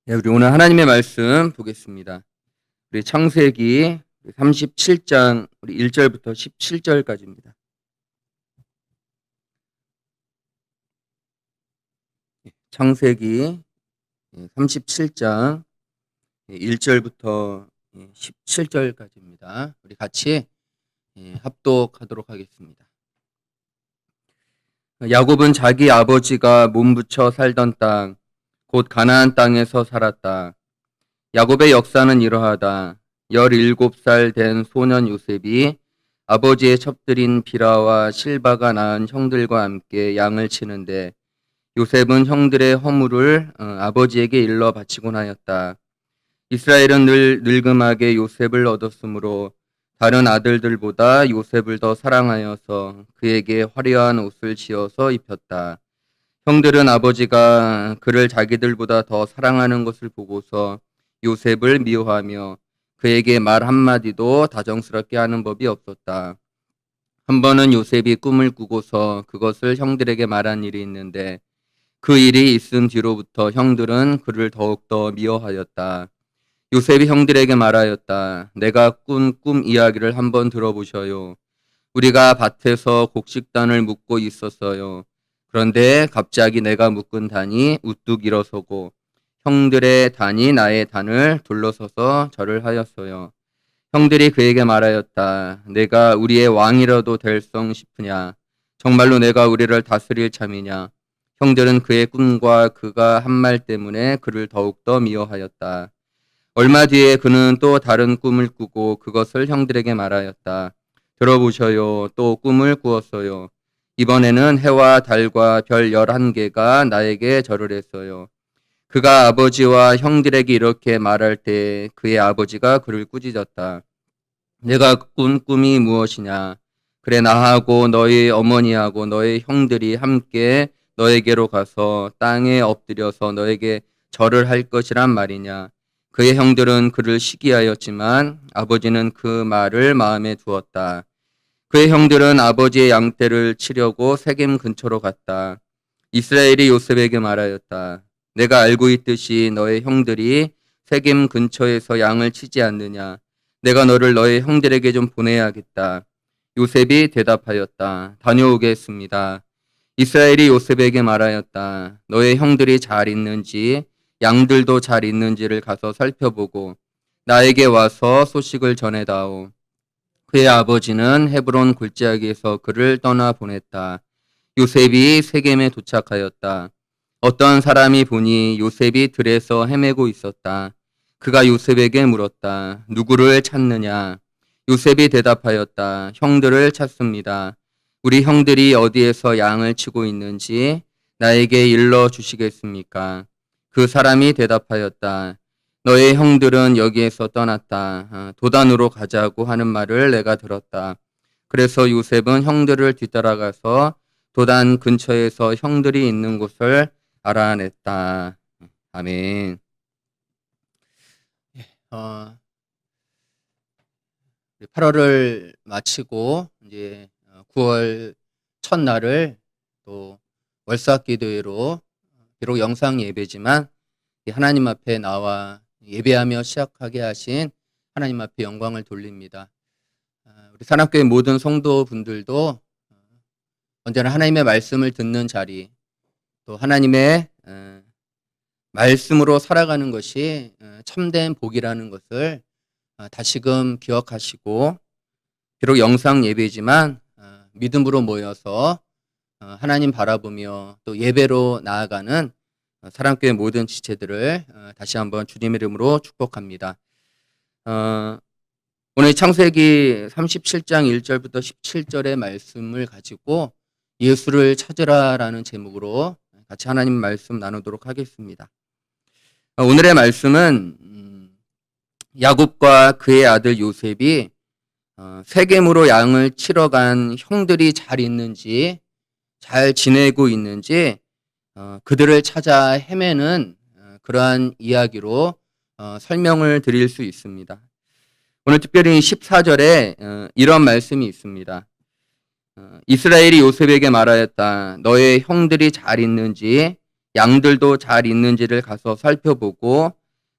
네, 우리 오늘 하나님의 말씀 보겠습니다. 우리 창세기 37장 우리 1절부터 17절까지입니다. 창세기 37장 1절부터 17절까지입니다. 우리 같이 합독하도록 하겠습니다. 야곱은 자기 아버지가 몸부쳐 살던 땅, 곧 가나안 땅에서 살았다. 야곱의 역사는 이러하다. 17살 된 소년 요셉이 아버지의 첩들인 비라와 실바가 낳은 형들과 함께 양을 치는데 요셉은 형들의 허물을 아버지에게 일러 바치곤 하였다. 이스라엘은 늘 늙음하게 요셉을 얻었으므로 다른 아들들보다 요셉을 더 사랑하여서 그에게 화려한 옷을 지어서 입혔다. 형들은 아버지가 그를 자기들보다 더 사랑하는 것을 보고서 요셉을 미워하며 그에게 말 한마디도 다정스럽게 하는 법이 없었다. 한 번은 요셉이 꿈을 꾸고서 그것을 형들에게 말한 일이 있는데 그 일이 있은 뒤로부터 형들은 그를 더욱더 미워하였다. 요셉이 형들에게 말하였다. 내가 꾼 꿈 이야기를 한번 들어보셔요. 우리가 밭에서 곡식단을 묶고 있었어요. 그런데 갑자기 내가 묶은 단이 우뚝 일어서고 형들의 단이 나의 단을 둘러서서 절을 하였어요. 형들이 그에게 말하였다. 내가 우리의 왕이라도 될성 싶으냐? 정말로 내가 우리를 다스릴 참이냐? 형들은 그의 꿈과 그가 한 말 때문에 그를 더욱더 미워하였다. 얼마 뒤에 그는 또 다른 꿈을 꾸고 그것을 형들에게 말하였다. 들어보셔요. 또 꿈을 꾸었어요. 이번에는 해와 달과 별 11개가 나에게 절을 했어요. 그가 아버지와 형들에게 이렇게 말할 때 그의 아버지가 그를 꾸짖었다. 내가 꾼 꿈이 무엇이냐? 그래 나하고 너희 어머니하고 너희 형들이 함께 너에게로 가서 땅에 엎드려서 너에게 절을 할 것이란 말이냐? 그의 형들은 그를 시기하였지만 아버지는 그 말을 마음에 두었다. 그의 형들은 아버지의 양떼를 치려고 세겜 근처로 갔다. 이스라엘이 요셉에게 말하였다. 내가 알고 있듯이 너의 형들이 세겜 근처에서 양을 치지 않느냐. 내가 너를 너의 형들에게 좀 보내야겠다. 요셉이 대답하였다. 다녀오겠습니다. 이스라엘이 요셉에게 말하였다. 너의 형들이 잘 있는지 양들도 잘 있는지를 가서 살펴보고 나에게 와서 소식을 전해다오. 그의 아버지는 헤브론 골짜기에서 그를 떠나 보냈다. 요셉이 세겜에 도착하였다. 어떤 사람이 보니 요셉이 들에서 헤매고 있었다. 그가 요셉에게 물었다. 누구를 찾느냐? 요셉이 대답하였다. 형들을 찾습니다. 우리 형들이 어디에서 양을 치고 있는지 나에게 일러 주시겠습니까? 그 사람이 대답하였다. 너의 형들은 여기에서 떠났다. 도단으로 가자고 하는 말을 내가 들었다. 그래서 요셉은 형들을 뒤따라가서 도단 근처에서 형들이 있는 곳을 알아냈다. 아멘. 8월을 마치고 이제 9월 첫날을 또 월삭기도회로 비록 영상 예배지만 하나님 앞에 나와 예배하며 시작하게 하신 하나님 앞에 영광을 돌립니다. 우리 산악교회 모든 성도분들도 언제나 하나님의 말씀을 듣는 자리, 또 하나님의 말씀으로 살아가는 것이 참된 복이라는 것을 다시금 기억하시고, 비록 영상 예배지만 믿음으로 모여서 하나님 바라보며 또 예배로 나아가는 사랑교회 모든 지체들을 다시 한번 주님의 이름으로 축복합니다. 오늘 창세기 37장 1절부터 17절의 말씀을 가지고 예수를 찾으라라는 제목으로 같이 하나님 말씀 나누도록 하겠습니다. 오늘의 말씀은 야곱과 그의 아들 요셉이 세겜으로 양을 치러 간 형들이 잘 있는지, 잘 지내고 있는지 그들을 찾아 헤매는 그러한 이야기로 설명을 드릴 수 있습니다. 오늘 특별히 14절에 이런 말씀이 있습니다. 이스라엘이 요셉에게 말하였다. 너의 형들이 잘 있는지 양들도 잘 있는지를 가서 살펴보고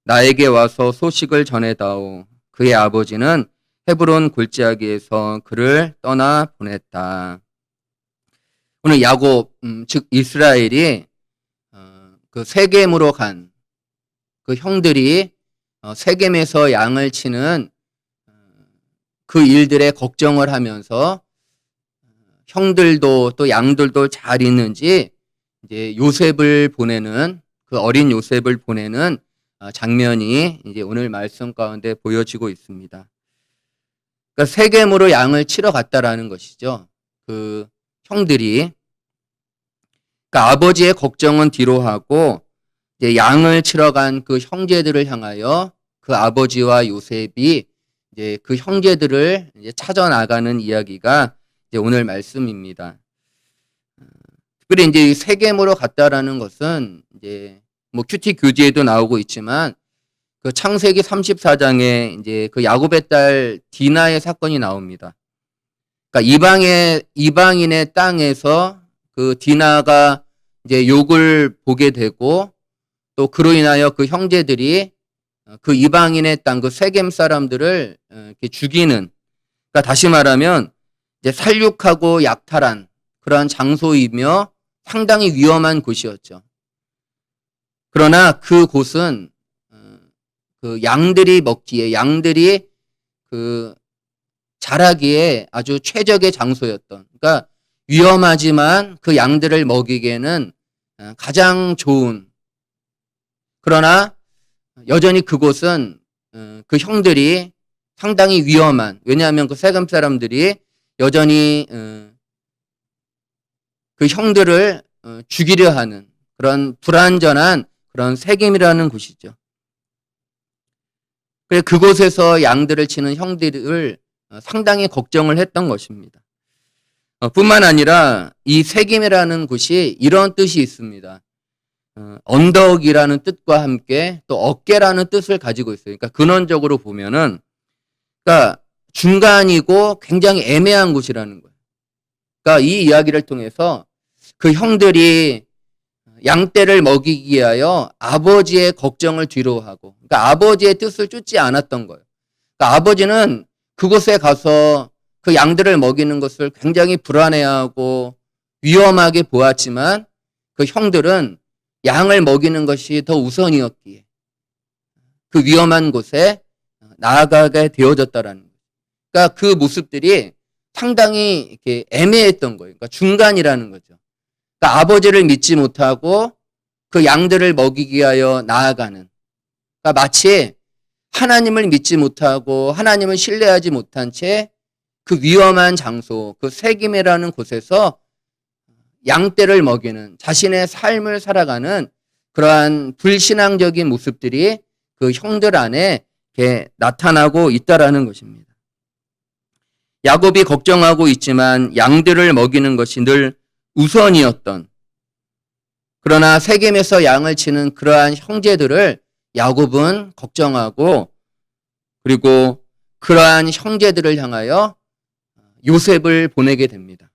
나에게 와서 소식을 전해다오. 그의 아버지는 헤브론 골짜기에서 그를 떠나 보냈다. 오늘 야곱, 즉 이스라엘이 그 세겜으로 간 그 형들이 세겜에서 양을 치는 그 일들에 걱정을 하면서 형들도 또 양들도 잘 있는지 이제 요셉을 보내는 그 어린 요셉을 보내는 장면이 이제 오늘 말씀 가운데 보여지고 있습니다. 그러니까 세겜으로 양을 치러 갔다라는 것이죠. 그 형들이 그러니까 아버지의 걱정은 뒤로 하고 이제 양을 치러 간 그 형제들을 향하여 그 아버지와 요셉이 이제 그 형제들을 이제 찾아 나가는 이야기가 이제 오늘 말씀입니다. 특별히 이제 세겜으로 갔다라는 것은 이제 뭐 큐티 교재에도 나오고 있지만 그 창세기 34장에 이제 그 야곱의 딸 디나의 사건이 나옵니다. 그러니까 이방인의 땅에서 그 디나가 이제 욕을 보게 되고 또 그로 인하여 그 형제들이 그 이방인의 땅, 그 세겜 사람들을 이렇게 죽이는, 그러니까 다시 말하면 이제 살육하고 약탈한 그러한 장소이며 상당히 위험한 곳이었죠. 그러나 그 곳은 그 양들이 먹기에, 양들이 그 자라기에 아주 최적의 장소였던, 그러니까 위험하지만 그 양들을 먹이기에는 가장 좋은, 그러나 여전히 그곳은 그 형들이 상당히 위험한, 왜냐하면 그 세겜 사람들이 여전히 그 형들을 죽이려 하는 그런 불완전한 그런 세겜이라는 곳이죠. 그래서 그곳에서 양들을 치는 형들을 상당히 걱정을 했던 것입니다. 뿐만 아니라 이 세겜이라는 곳이 이런 뜻이 있습니다. 언덕이라는 뜻과 함께 또 어깨라는 뜻을 가지고 있어요. 그러니까 근원적으로 보면은, 그러니까 중간이고 굉장히 애매한 곳이라는 거예요. 그러니까 이 이야기를 통해서 그 형들이 양떼를 먹이기 위하여 아버지의 걱정을 뒤로 하고, 그러니까 아버지의 뜻을 쫓지 않았던 거예요. 그러니까 아버지는 그곳에 가서 그 양들을 먹이는 것을 굉장히 불안해하고 위험하게 보았지만 그 형들은 양을 먹이는 것이 더 우선이었기에 그 위험한 곳에 나아가게 되어졌다라는 거예요. 그러니까 그 모습들이 상당히 이렇게 애매했던 거예요. 그러니까 중간이라는 거죠. 그러니까 아버지를 믿지 못하고 그 양들을 먹이기 위하여 나아가는, 그러니까 마치 하나님을 믿지 못하고 하나님을 신뢰하지 못한 채 그 위험한 장소, 그 세겜이라는 곳에서 양떼를 먹이는 자신의 삶을 살아가는 그러한 불신앙적인 모습들이 그 형들 안에 이렇게 나타나고 있다라는 것입니다. 야곱이 걱정하고 있지만 양들을 먹이는 것이 늘 우선이었던, 그러나 세겜에서 양을 치는 그러한 형제들을 야곱은 걱정하고, 그리고 그러한 형제들을 향하여 요셉을 보내게 됩니다.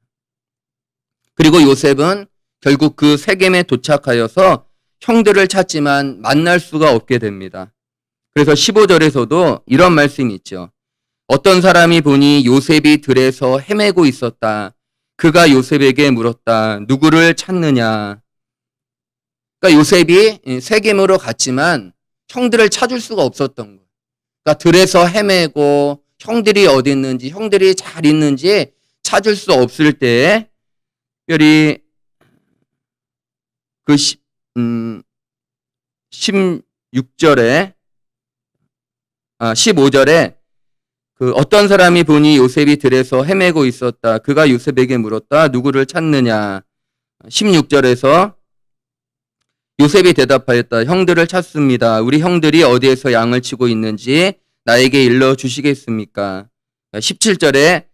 그리고 요셉은 결국 그 세겜에 도착하여서 형들을 찾지만 만날 수가 없게 됩니다. 그래서 15절에서도 이런 말씀이 있죠. 어떤 사람이 보니 요셉이 들에서 헤매고 있었다. 그가 요셉에게 물었다. 누구를 찾느냐? 그러니까 요셉이 세겜으로 갔지만 형들을 찾을 수가 없었던 거예요. 그러니까 들에서 헤매고 형들이 어디 있는지, 형들이 잘 있는지 찾을 수 없을 때에 특별히 그 16절에 15절에 그 어떤 사람이 보니 요셉이 들에서 헤매고 있었다. 그가 요셉에게 물었다. 누구를 찾느냐? 16절에서 요셉이 대답하였다. 형들을 찾습니다. 우리 형들이 어디에서 양을 치고 있는지 나에게 일러 주시겠습니까? 17절에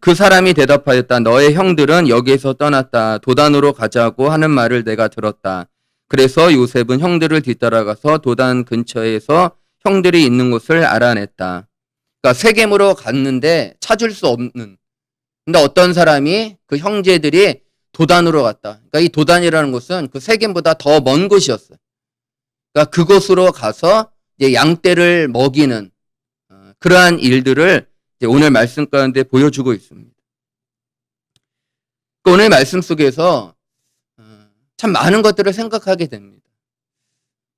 그 사람이 대답하였다. 너의 형들은 여기에서 떠났다. 도단으로 가자고 하는 말을 내가 들었다. 그래서 요셉은 형들을 뒤따라가서 도단 근처에서 형들이 있는 곳을 알아냈다. 그러니까 세겜으로 갔는데 찾을 수 없는, 근데 어떤 사람이 그 형제들이 도단으로 갔다. 그러니까 이 도단이라는 곳은 그 세겜보다 더 먼 곳이었어요. 그러니까 그곳으로 가서 이제 양떼를 먹이는 그러한 일들을 이제 오늘 말씀 가운데 보여주고 있습니다. 오늘 말씀 속에서 참 많은 것들을 생각하게 됩니다.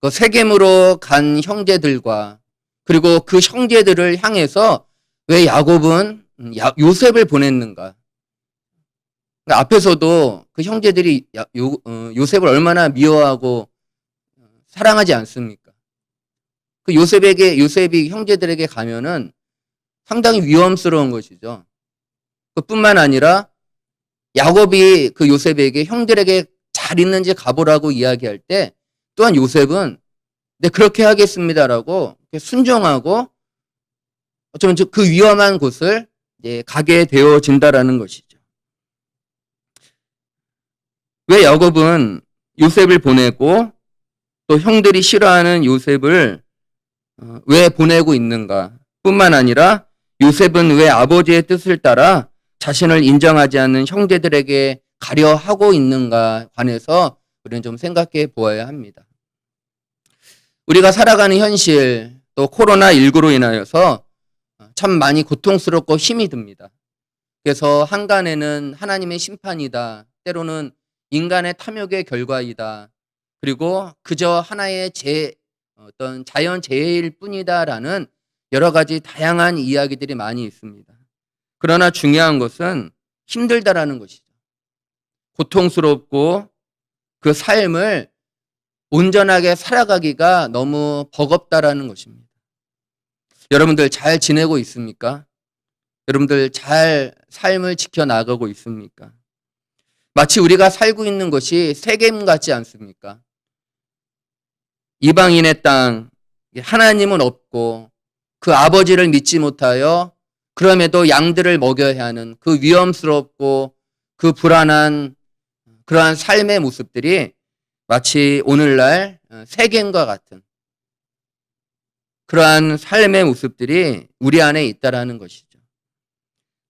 그 세겜으로 간 형제들과 그리고 그 형제들을 향해서 왜 야곱은 요셉을 보냈는가? 그러니까 앞에서도 그 형제들이 요셉을 얼마나 미워하고 사랑하지 않습니까? 그 요셉이 형제들에게 가면은 상당히 위험스러운 것이죠. 그뿐만 아니라 야곱이 그 요셉에게 형들에게 잘 있는지 가보라고 이야기할 때 또한 요셉은 네, 그렇게 하겠습니다라고 순종하고 어쩌면 그 위험한 곳을 이제 가게 되어진다라는 것이죠. 왜 야곱은 요셉을 보내고 또 형들이 싫어하는 요셉을 왜 보내고 있는가? 뿐만 아니라 요셉은 왜 아버지의 뜻을 따라 자신을 인정하지 않는 형제들에게 가려 하고 있는가 관해서 우리는 좀 생각해 보아야 합니다. 우리가 살아가는 현실, 또 코로나19로 인하여서 참 많이 고통스럽고 힘이 듭니다. 그래서 한간에는 하나님의 심판이다, 때로는 인간의 탐욕의 결과이다, 그리고 그저 하나의 어떤 자연 재해일 뿐이다라는 여러 가지 다양한 이야기들이 많이 있습니다. 그러나 중요한 것은 힘들다라는 것이죠. 고통스럽고 그 삶을 온전하게 살아가기가 너무 버겁다라는 것입니다. 여러분들 잘 지내고 있습니까? 여러분들 잘 삶을 지켜나가고 있습니까? 마치 우리가 살고 있는 것이 세겜 같지 않습니까? 이방인의 땅, 하나님은 없고 그 아버지를 믿지 못하여 그럼에도 양들을 먹여야 하는 그 위험스럽고 그 불안한 그러한 삶의 모습들이 마치 오늘날 세겜과 같은 그러한 삶의 모습들이 우리 안에 있다라는 것이죠.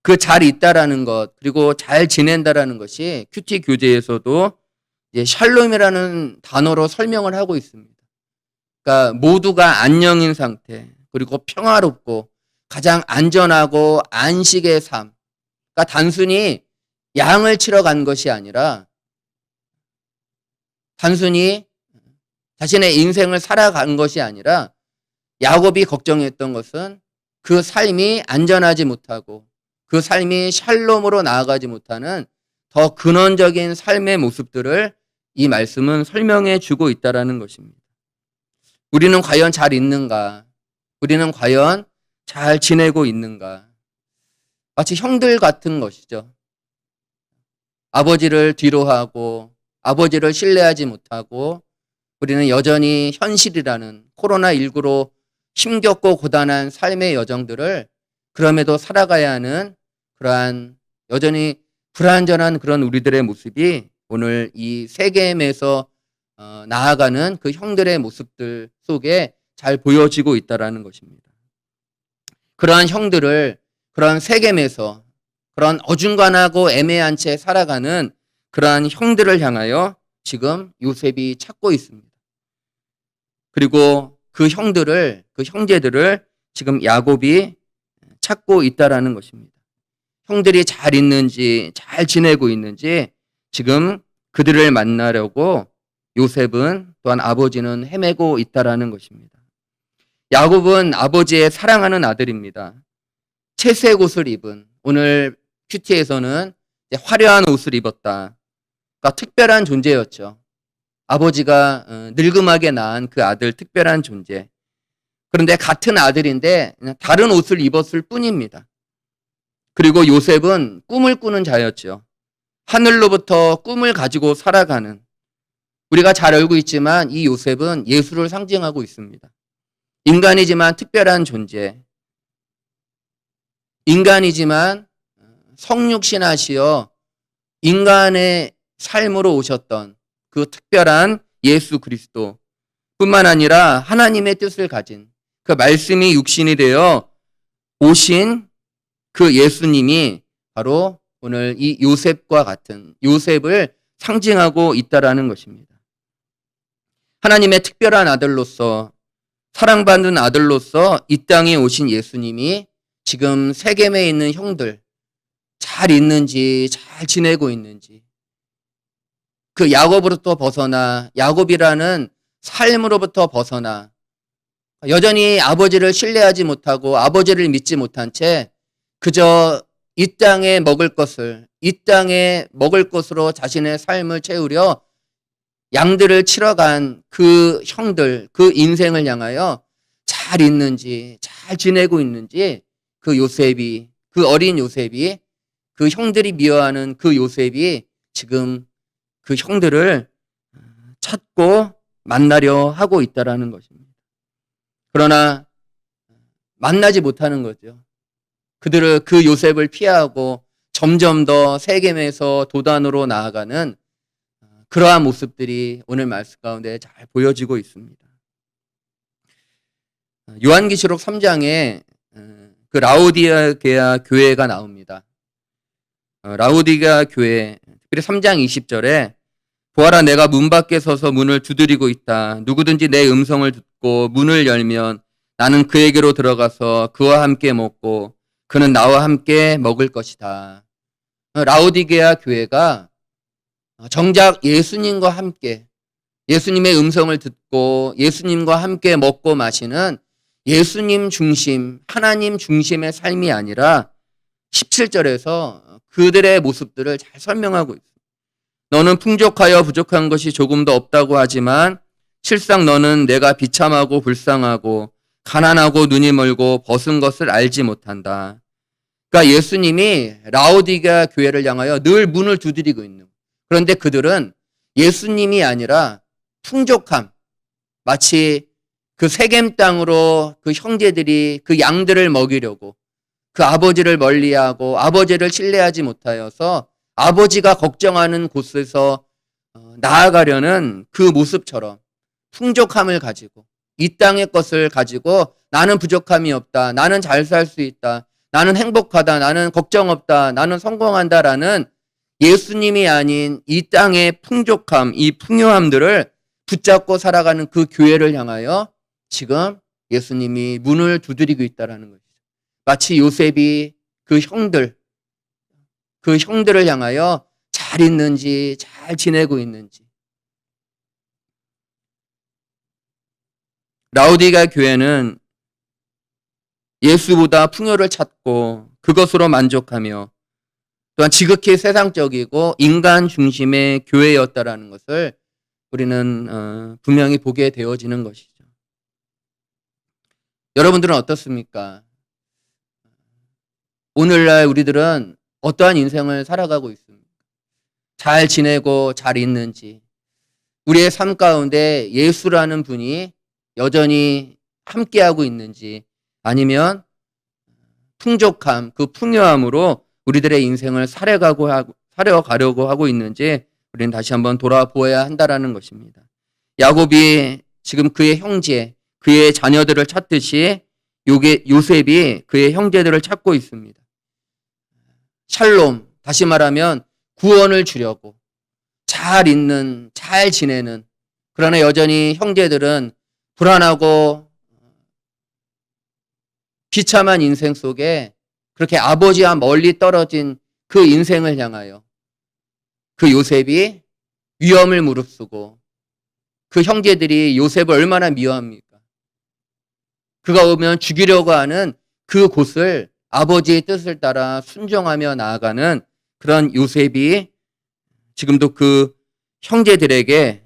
그 잘 있다라는 것, 그리고 잘 지낸다라는 것이 큐티 교재에서도 이제 샬롬이라는 단어로 설명을 하고 있습니다. 그러니까 모두가 안녕인 상태, 그리고 평화롭고 가장 안전하고 안식의 삶. 그러니까 단순히 양을 치러 간 것이 아니라 단순히 자신의 인생을 살아간 것이 아니라 야곱이 걱정했던 것은 그 삶이 안전하지 못하고 그 삶이 샬롬으로 나아가지 못하는 더 근원적인 삶의 모습들을 이 말씀은 설명해 주고 있다라는 것입니다. 우리는 과연 잘 있는가? 우리는 과연 잘 지내고 있는가? 마치 형들 같은 것이죠. 아버지를 뒤로하고 아버지를 신뢰하지 못하고 우리는 여전히 현실이라는 코로나19로 힘겹고 고단한 삶의 여정들을 그럼에도 살아가야 하는 그러한 여전히 불완전한 그런 우리들의 모습이 오늘 이 세겜에서 나아가는 그 형들의 모습들 속에 잘 보여지고 있다라는 것입니다. 그러한 형들을 그러한 세겜에서 그런 어중간하고 애매한 채 살아가는 그러한 형들을 향하여 지금 요셉이 찾고 있습니다. 그리고 그 형제들을 지금 야곱이 찾고 있다라는 것입니다. 형들이 잘 있는지, 잘 지내고 있는지 지금 그들을 만나려고 요셉은 또한 아버지는 헤매고 있다라는 것입니다. 야곱은 아버지의 사랑하는 아들입니다. 채색 옷을 입은, 오늘 큐티에서는 화려한 옷을 입었다. 그러니까 특별한 존재였죠. 아버지가 늙음하게 낳은 그 아들, 특별한 존재. 그런데 같은 아들인데 다른 옷을 입었을 뿐입니다. 그리고 요셉은 꿈을 꾸는 자였죠. 하늘로부터 꿈을 가지고 살아가는, 우리가 잘 알고 있지만 이 요셉은 예수를 상징하고 있습니다. 인간이지만 특별한 존재, 인간이지만 성육신하시어 인간의 삶으로 오셨던 그 특별한 예수 그리스도 뿐만 아니라 하나님의 뜻을 가진 그 말씀이 육신이 되어 오신 그 예수님이 바로 오늘 이 요셉과 같은 요셉을 상징하고 있다라는 것입니다. 하나님의 특별한 아들로서 사랑받는 아들로서 이 땅에 오신 예수님이 지금 세겜에 있는 형들 잘 있는지 잘 지내고 있는지 그 야곱으로부터 벗어나 야곱이라는 삶으로부터 벗어나 여전히 아버지를 신뢰하지 못하고 아버지를 믿지 못한 채 그저 이 땅에 먹을 것을 이 땅에 먹을 것으로 자신의 삶을 채우려 양들을 치러 간 그 형들, 그 인생을 향하여 잘 있는지, 잘 지내고 있는지 그 요셉이, 그 어린 요셉이, 그 형들이 미워하는 그 요셉이 지금 그 형들을 찾고 만나려 하고 있다라는 것입니다. 그러나 만나지 못하는 거죠. 그들을 그 요셉을 피하고 점점 더 세겜에서 도단으로 나아가는 그러한 모습들이 오늘 말씀 가운데 잘 보여지고 있습니다. 요한계시록 3장에 그 라오디게아 교회가 나옵니다. 라오디게아 교회, 특별히 3장 20절에 보아라 내가 문 밖에 서서 문을 두드리고 있다. 누구든지 내 음성을 듣고 문을 열면 나는 그에게로 들어가서 그와 함께 먹고 그는 나와 함께 먹을 것이다. 라오디게아 교회가 정작 예수님과 함께 예수님의 음성을 듣고 예수님과 함께 먹고 마시는 예수님 중심, 하나님 중심의 삶이 아니라 17절에서 그들의 모습들을 잘 설명하고 있습니다. 너는 풍족하여 부족한 것이 조금도 없다고 하지만 실상 너는 내가 비참하고 불쌍하고 가난하고 눈이 멀고 벗은 것을 알지 못한다. 그러니까 예수님이 라오디게아 교회를 향하여 늘 문을 두드리고 있는 거예요. 그런데 그들은 예수님이 아니라 풍족함, 마치 그 세겜 땅으로 그 형제들이 그 양들을 먹이려고 그 아버지를 멀리하고 아버지를 신뢰하지 못하여서 아버지가 걱정하는 곳에서 나아가려는 그 모습처럼 풍족함을 가지고 이 땅의 것을 가지고 나는 부족함이 없다. 나는 잘 살 수 있다. 나는 행복하다. 나는 걱정 없다. 나는 성공한다라는 예수님이 아닌 이 땅의 풍족함, 이 풍요함들을 붙잡고 살아가는 그 교회를 향하여 지금 예수님이 문을 두드리고 있다라는 것이죠. 마치 요셉이 그 형들을 향하여 잘 있는지, 잘 지내고 있는지. 라오디게아 교회는 예수보다 풍요를 찾고 그것으로 만족하며 또한 지극히 세상적이고 인간 중심의 교회였다라는 것을 우리는 분명히 보게 되어지는 것이죠. 여러분들은 어떻습니까? 오늘날 우리들은 어떠한 인생을 살아가고 있습니까? 잘 지내고 잘 있는지, 우리의 삶 가운데 예수라는 분이 여전히 함께하고 있는지, 아니면 풍족함, 그 풍요함으로 우리들의 인생을 살아가려고 하고 있는지 우리는 다시 한번 돌아보아야 한다라는 것입니다. 야곱이 지금 그의 형제, 그의 자녀들을 찾듯이 요셉이 그의 형제들을 찾고 있습니다. 샬롬, 다시 말하면 구원을 주려고 잘 있는, 잘 지내는, 그러나 여전히 형제들은 불안하고 비참한 인생 속에 그렇게 아버지와 멀리 떨어진 그 인생을 향하여 그 요셉이 위험을 무릅쓰고 그 형제들이 요셉을 얼마나 미워합니까? 그가 오면 죽이려고 하는 그 곳을 아버지의 뜻을 따라 순종하며 나아가는 그런 요셉이 지금도 그 형제들에게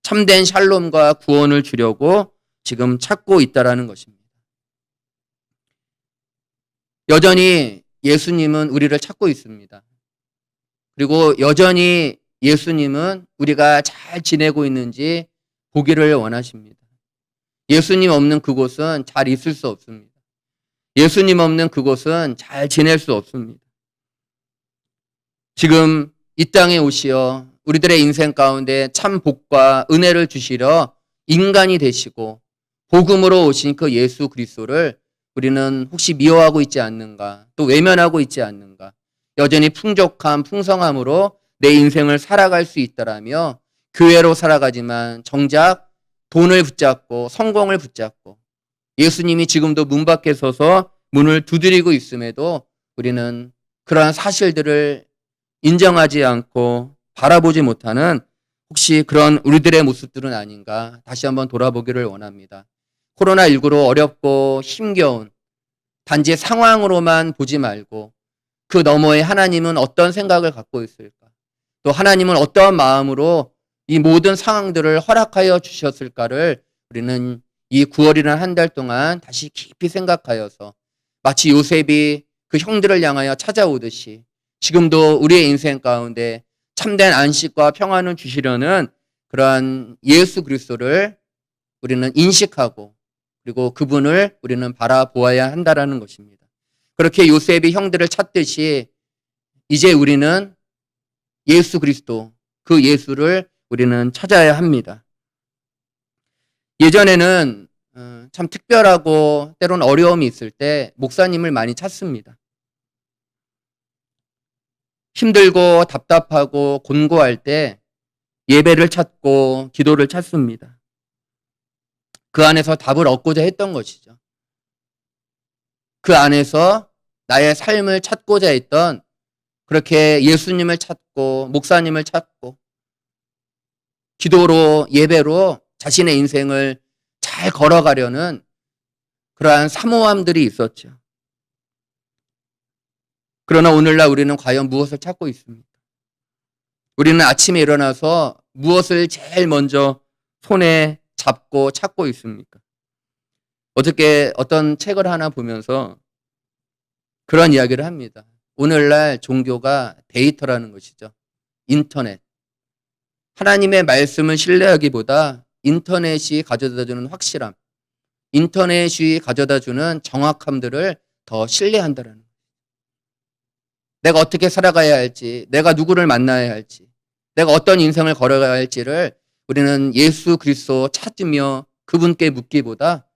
참된 샬롬과 구원을 주려고 지금 찾고 있다라는 것입니다. 여전히 예수님은 우리를 찾고 있습니다. 그리고 여전히 예수님은 우리가 잘 지내고 있는지 보기를 원하십니다. 예수님 없는 그곳은 잘 있을 수 없습니다. 예수님 없는 그곳은 잘 지낼 수 없습니다. 지금 이 땅에 오시어 우리들의 인생 가운데 참 복과 은혜를 주시려 인간이 되시고 복음으로 오신 그 예수 그리스도를 우리는 혹시 미워하고 있지 않는가, 또 외면하고 있지 않는가, 여전히 풍족함, 풍성함으로 내 인생을 살아갈 수 있다라며 교회로 살아가지만 정작 돈을 붙잡고 성공을 붙잡고 예수님이 지금도 문 밖에 서서 문을 두드리고 있음에도 우리는 그러한 사실들을 인정하지 않고 바라보지 못하는 혹시 그런 우리들의 모습들은 아닌가 다시 한번 돌아보기를 원합니다. 코로나19로 어렵고 힘겨운 단지 상황으로만 보지 말고 그 너머에 하나님은 어떤 생각을 갖고 있을까? 또 하나님은 어떠한 마음으로 이 모든 상황들을 허락하여 주셨을까를 우리는 이 9월이라는 한 달 동안 다시 깊이 생각하여서 마치 요셉이 그 형들을 향하여 찾아오듯이 지금도 우리의 인생 가운데 참된 안식과 평안을 주시려는 그러한 예수 그리스도를 우리는 인식하고 그리고 그분을 우리는 바라보아야 한다라는 것입니다. 그렇게 요셉이 형들을 찾듯이 이제 우리는 예수 그리스도, 그 예수를 우리는 찾아야 합니다. 예전에는 참 특별하고 때로는 어려움이 있을 때 목사님을 많이 찾습니다. 힘들고 답답하고 곤고할 때 예배를 찾고 기도를 찾습니다. 그 안에서 답을 얻고자 했던 것이죠. 그 안에서 나의 삶을 찾고자 했던 그렇게 예수님을 찾고 목사님을 찾고 기도로 예배로 자신의 인생을 잘 걸어가려는 그러한 사모함들이 있었죠. 그러나 오늘날 우리는 과연 무엇을 찾고 있습니까? 우리는 아침에 일어나서 무엇을 제일 먼저 손에 잡고 찾고 있습니까? 어저께 어떤 책을 하나 보면서 그런 이야기를 합니다. 오늘날 종교가 데이터라는 것이죠. 인터넷. 하나님의 말씀을 신뢰하기보다 인터넷이 가져다주는 확실함, 인터넷이 가져다주는 정확함들을 더 신뢰한다는 거예요. 내가 어떻게 살아가야 할지, 내가 누구를 만나야 할지, 내가 어떤 인생을 걸어가야 할지를 우리는 예수 그리스도 찾으며 그분께 묻기보다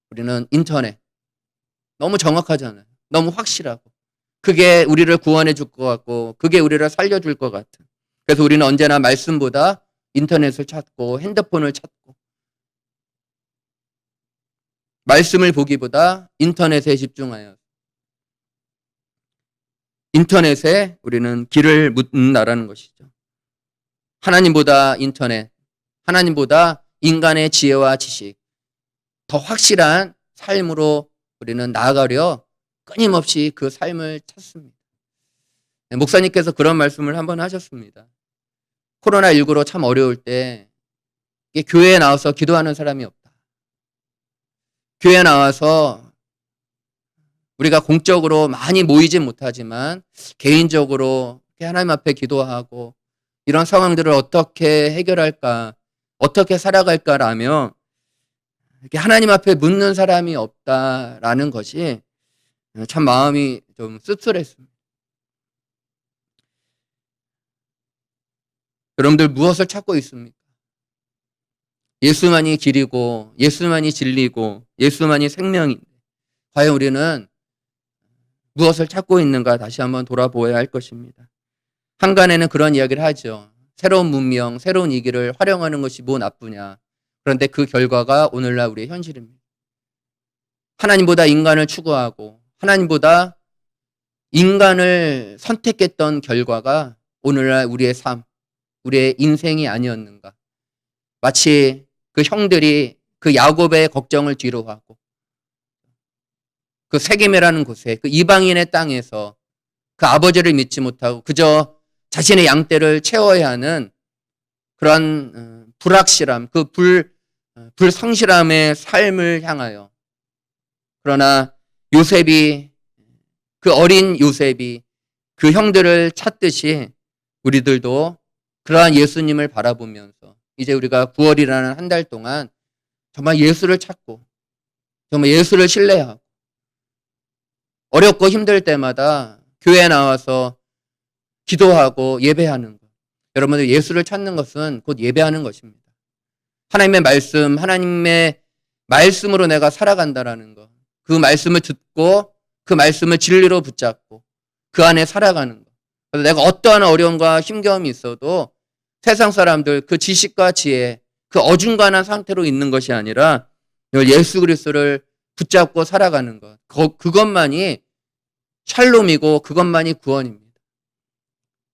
우리는 인터넷. 너무 정확하잖아요. 너무 확실하고. 그게 우리를 구원해 줄 것 같고, 그게 우리를 살려줄 것 같은. 그래서 우리는 언제나 말씀보다 인터넷을 찾고, 핸드폰을 찾고, 말씀을 보기보다 인터넷에 집중하여 인터넷에 우리는 길을 묻는다라는 것이죠. 하나님보다 인터넷, 하나님보다 인간의 지혜와 지식, 더 확실한 삶으로 우리는 나아가려 끊임없이 그 삶을 찾습니다. 목사님께서 그런 말씀을 한번 하셨습니다. 코로나19로 참 어려울 때 교회에 나와서 기도하는 사람이 없다. 교회에 나와서 우리가 공적으로 많이 모이진 못하지만 개인적으로 하나님 앞에 기도하고 이런 상황들을 어떻게 해결할까, 어떻게 살아갈까라며 이렇게 하나님 앞에 묻는 사람이 없다라는 것이 참 마음이 좀 씁쓸했습니다. 여러분들 무엇을 찾고 있습니까? 예수만이 길이고 예수만이 진리고 예수만이 생명인데 과연 우리는 무엇을 찾고 있는가 다시 한번 돌아보아야 할 것입니다. 한간에는 그런 이야기를 하죠. 새로운 문명, 새로운 이기를 활용하는 것이 뭐 나쁘냐. 그런데 그 결과가 오늘날 우리의 현실입니다. 하나님보다 인간을 추구하고 하나님보다 인간을 선택했던 결과가 오늘날 우리의 삶, 우리의 인생이 아니었는가. 마치 그 형들이 그 야곱의 걱정을 뒤로 하고 그 세겜이라는 곳에 그 이방인의 땅에서 그 아버지를 믿지 못하고 그저 자신의 양떼를 채워야 하는 그런 불확실함, 그 불성실함의 삶을 향하여 그러나 요셉이 그 어린 요셉이 그 형들을 찾듯이 우리들도 그러한 예수님을 바라보면서 이제 우리가 9월이라는 한 달 동안 정말 예수를 찾고 정말 예수를 신뢰하고 어렵고 힘들 때마다 교회에 나와서 기도하고 예배하는 것. 여러분들 예수를 찾는 것은 곧 예배하는 것입니다. 하나님의 말씀, 하나님의 말씀으로 내가 살아간다라는 것. 그 말씀을 듣고 그 말씀을 진리로 붙잡고 그 안에 살아가는 것. 그래서 내가 어떠한 어려움과 힘겨움이 있어도 세상 사람들 그 지식과 지혜, 그 어중간한 상태로 있는 것이 아니라 예수 그리스도를 붙잡고 살아가는 것. 그것만이 샬롬이고 그것만이 구원입니다.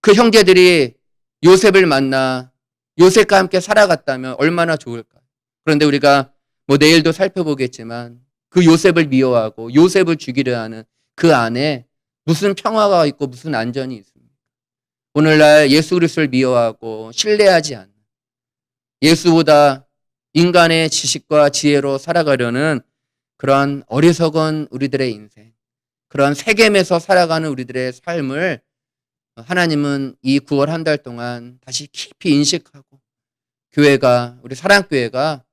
그 형제들이 요셉을 만나 요셉과 함께 살아갔다면 얼마나 좋을까. 그런데 우리가 뭐 내일도 살펴보겠지만 그 요셉을 미워하고 요셉을 죽이려 하는 그 안에 무슨 평화가 있고 무슨 안전이 있습니까? 오늘날 예수 그리스도를 미워하고 신뢰하지 않는, 예수보다 인간의 지식과 지혜로 살아가려는 그런 어리석은 우리들의 인생, 그런 세겜에서 살아가는 우리들의 삶을 하나님은 이 9월 한 달 동안 다시 깊이 인식하고, 교회가, 우리 사랑교회가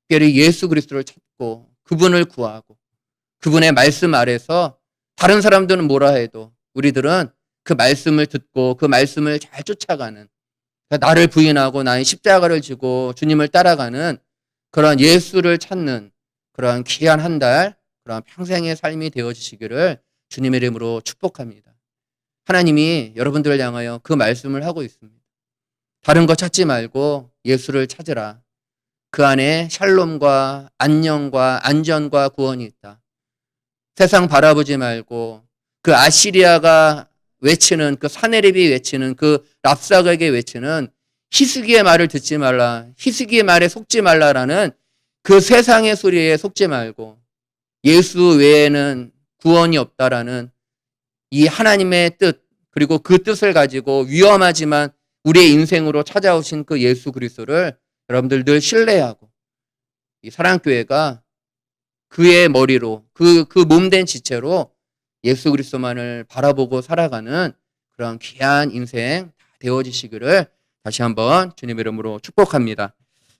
특별히 예수 그리스도를 찾고 그분을 구하고 그분의 말씀 아래서 다른 사람들은 뭐라 해도 우리들은 그 말씀을 듣고 그 말씀을 잘 쫓아가는, 그러니까 나를 부인하고 나의 십자가를 지고 주님을 따라가는 그런 예수를 찾는 그런 귀한 한 달, 그런 평생의 삶이 되어지시기를 주님의 이름으로 축복합니다. 하나님이 여러분들을 향하여 그 말씀을 하고 있습니다. 다른 거 찾지 말고 예수를 찾으라. 그 안에 샬롬과 안녕과 안전과 구원이 있다. 세상 바라보지 말고 그 아시리아가 외치는, 그 사네립이 외치는, 그 랍사가에게 외치는 희스기의 말을 듣지 말라, 희스기의 말에 속지 말라라는 그 세상의 소리에 속지 말고 예수 외에는 구원이 없다라는 이 하나님의 뜻, 그리고 그 뜻을 가지고 위험하지만 우리의 인생으로 찾아오신 그 예수 그리스도를 여러분들 늘 신뢰하고 이 사랑교회가 그의 머리로, 그 몸된 지체로 예수 그리스도만을 바라보고 살아가는 그런 귀한 인생 다 되어지시기를 다시 한번 주님의 이름으로 축복합니다.